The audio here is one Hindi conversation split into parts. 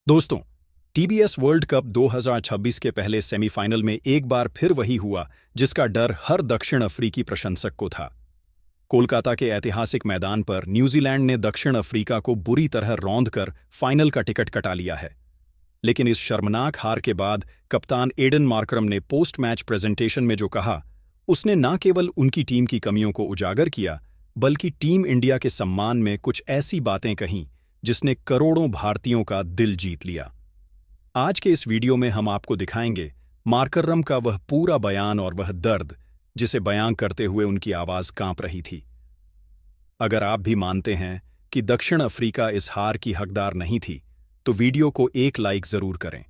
दोस्तों, टीबीएस वर्ल्ड कप 2026 के पहले सेमीफाइनल में एक बार फिर वही हुआ जिसका डर हर दक्षिण अफ्रीकी प्रशंसक को था। कोलकाता के ऐतिहासिक मैदान पर न्यूजीलैंड ने दक्षिण अफ्रीका को बुरी तरह रौंद कर फाइनल का टिकट कटा लिया है। लेकिन इस शर्मनाक हार के बाद कप्तान एडन मार्करम ने पोस्ट मैच प्रेजेंटेशन में जो कहा, उसने न केवल उनकी टीम की कमियों को उजागर किया, बल्कि टीम इंडिया के सम्मान में कुछ ऐसी बातें कहीं जिसने करोड़ों भारतीयों का दिल जीत लिया। आज के इस वीडियो में हम आपको दिखाएंगे मार्करम का वह पूरा बयान और वह दर्द जिसे बयां करते हुए उनकी आवाज कांप रही थी। अगर आप भी मानते हैं कि दक्षिण अफ्रीका इस हार की हकदार नहीं थी, तो वीडियो को एक लाइक जरूर करें।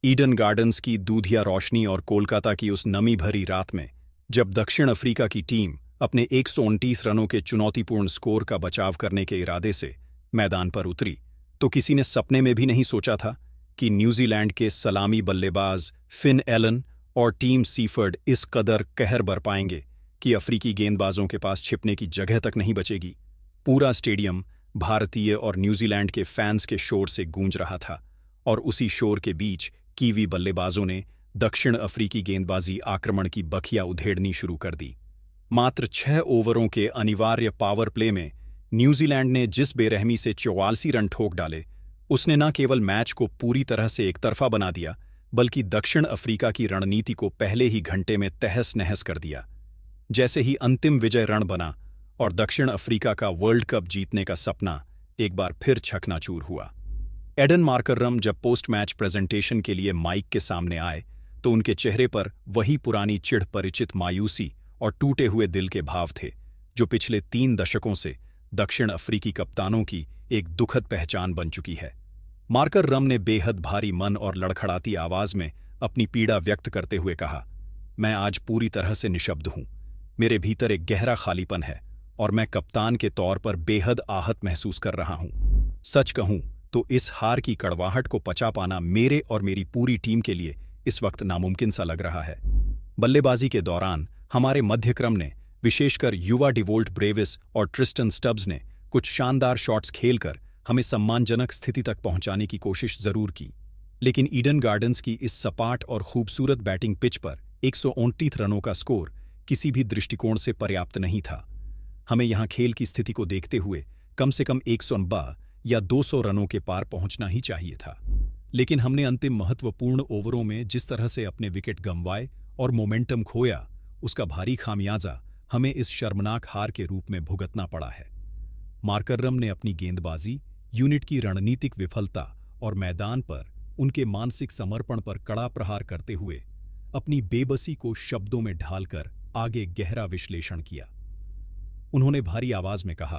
ईडन गार्डन्स की दूधिया रोशनी और कोलकाता की उस नमी भरी रात में जब दक्षिण अफ्रीका की टीम अपने 129 रनों के चुनौतीपूर्ण स्कोर का बचाव करने के इरादे से मैदान पर उतरी, तो किसी ने सपने में भी नहीं सोचा था कि न्यूजीलैंड के सलामी बल्लेबाज फिन एलन और टीम सीफर्ड इस कदर कहर बरपाएंगे कि अफ्रीकी गेंदबाजों के पास छिपने की जगह तक नहीं बचेगी। पूरा स्टेडियम भारतीय और न्यूजीलैंड के फैंस के शोर से गूंज रहा था, और उसी शोर के बीच कीवी बल्लेबाजों ने दक्षिण अफ्रीकी गेंदबाजी आक्रमण की बखिया उधेड़नी शुरू कर दी। मात्र 6 ओवरों के अनिवार्य पावर प्ले में न्यूजीलैंड ने जिस बेरहमी से 44 रन ठोक डाले, उसने न केवल मैच को पूरी तरह से एकतरफा बना दिया, बल्कि दक्षिण अफ्रीका की रणनीति को पहले ही घंटे में तहस नहस कर दिया। जैसे ही अंतिम विजय रण बना और दक्षिण अफ्रीका का वर्ल्ड कप जीतने का सपना एक बार फिर छकनाचूर हुआ। एडन मार्करम जब पोस्ट मैच प्रेजेंटेशन के लिए माइक के सामने आए, तो उनके चेहरे पर वही पुरानी चिढ़ परिचित मायूसी और टूटे हुए दिल के भाव थे जो पिछले 3 दशकों से दक्षिण अफ्रीकी कप्तानों की एक दुखद पहचान बन चुकी है। मार्करम ने बेहद भारी मन और लड़खड़ाती आवाज में अपनी पीड़ा व्यक्त करते हुए कहा, मैं आज पूरी तरह से निशब्द हूं। मेरे भीतर एक गहरा खालीपन है और मैं कप्तान के तौर पर बेहद आहत महसूस कर रहा हूं। सच कहूं तो इस हार की कड़वाहट को पचा पाना मेरे और मेरी पूरी टीम के लिए इस वक्त नामुमकिन सा लग रहा है। बल्लेबाजी के दौरान हमारे मध्यक्रम ने, विशेषकर युवा डिवोल्ट ब्रेविस और ट्रिस्टन स्टब्स ने, कुछ शानदार शॉट्स खेलकर हमें सम्मानजनक स्थिति तक पहुंचाने की कोशिश जरूर की, लेकिन ईडन गार्डन्स की इस सपाट और खूबसूरत बैटिंग पिच पर 129 रनों का स्कोर किसी भी दृष्टिकोण से पर्याप्त नहीं था। हमें यहां खेल की स्थिति को देखते हुए कम से कम 192 या 200 रनों के पार पहुंचना ही चाहिए था, लेकिन हमने अंतिम महत्वपूर्ण ओवरों में जिस तरह से अपने विकेट गंवाए और मोमेंटम खोया, उसका भारी खामियाजा हमें इस शर्मनाक हार के रूप में भुगतना पड़ा है। मार्करम ने अपनी गेंदबाजी, यूनिट की रणनीतिक विफलता और मैदान पर उनके मानसिक समर्पण पर कड़ा प्रहार करते हुए अपनी बेबसी को शब्दों में ढालकर आगे गहरा विश्लेषण किया। उन्होंने भारी आवाज में कहा,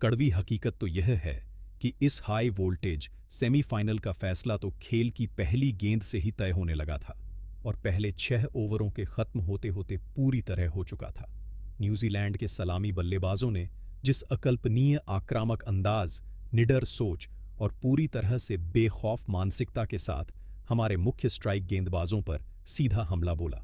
कड़वी हकीकत तो यह है कि इस हाई वोल्टेज सेमीफाइनल का फैसला तो खेल की पहली गेंद से ही तय होने लगा था, और पहले 6 ओवरों के खत्म होते होते पूरी तरह हो चुका था। न्यूजीलैंड के सलामी बल्लेबाजों ने जिस अकल्पनीय आक्रामक अंदाज, निडर सोच और पूरी तरह से बेखौफ मानसिकता के साथ हमारे मुख्य स्ट्राइक गेंदबाजों पर सीधा हमला बोला,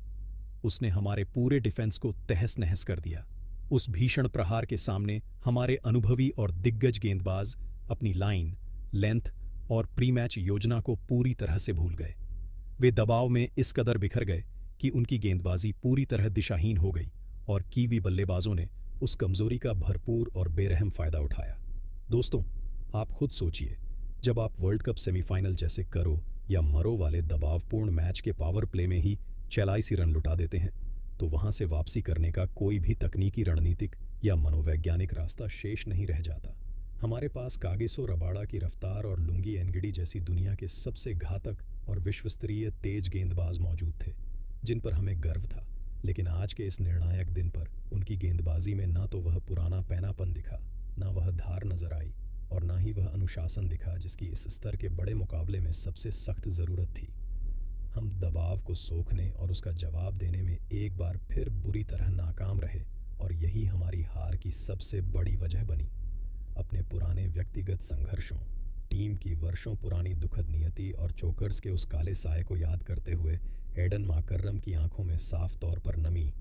उसने हमारे पूरे डिफेंस को तहस नहस कर दिया। उस भीषण प्रहार के सामने हमारे अनुभवी और दिग्गज गेंदबाज अपनी लाइन, लेंथ और प्री मैच योजना को पूरी तरह से भूल गए। वे दबाव में इस कदर बिखर गए कि उनकी गेंदबाजी पूरी तरह दिशाहीन हो गई, और कीवी बल्लेबाजों ने उस कमजोरी का भरपूर और बेरहम फायदा उठाया। दोस्तों, आप खुद सोचिए, जब आप वर्ल्ड कप सेमीफाइनल जैसे करो या मरो वाले दबावपूर्ण मैच के पावर प्ले में ही 84 रन लुटा देते हैं, तो वहां से वापसी करने का कोई भी तकनीकी, रणनीतिक या मनोवैज्ञानिक रास्ता शेष नहीं रह जाता। हमारे पास कागिसो रबाड़ा की रफ्तार और लुंगी एनगिडी जैसी दुनिया के सबसे घातक और विश्वस्तरीय तेज गेंदबाज मौजूद थे, जिन पर हमें गर्व था। लेकिन आज के इस निर्णायक दिन पर उनकी गेंदबाजी में ना तो वह पुराना पैनापन दिखा, ना वह धार नजर आई, और ना ही वह अनुशासन दिखा जिसकी इस स्तर के बड़े मुकाबले में सबसे सख्त ज़रूरत थी। हम दबाव को सोखने और उसका जवाब देने में एक बार फिर बुरी तरह नाकाम रहे, और यही हमारी हार की सबसे बड़ी वजह बनी। अपने पुराने व्यक्तिगत संघर्षों, टीम की वर्षों पुरानी दुखद नियति और चोकर्स के उस काले साए को याद करते हुए एडन मार्करम की आंखों में साफ तौर पर नमी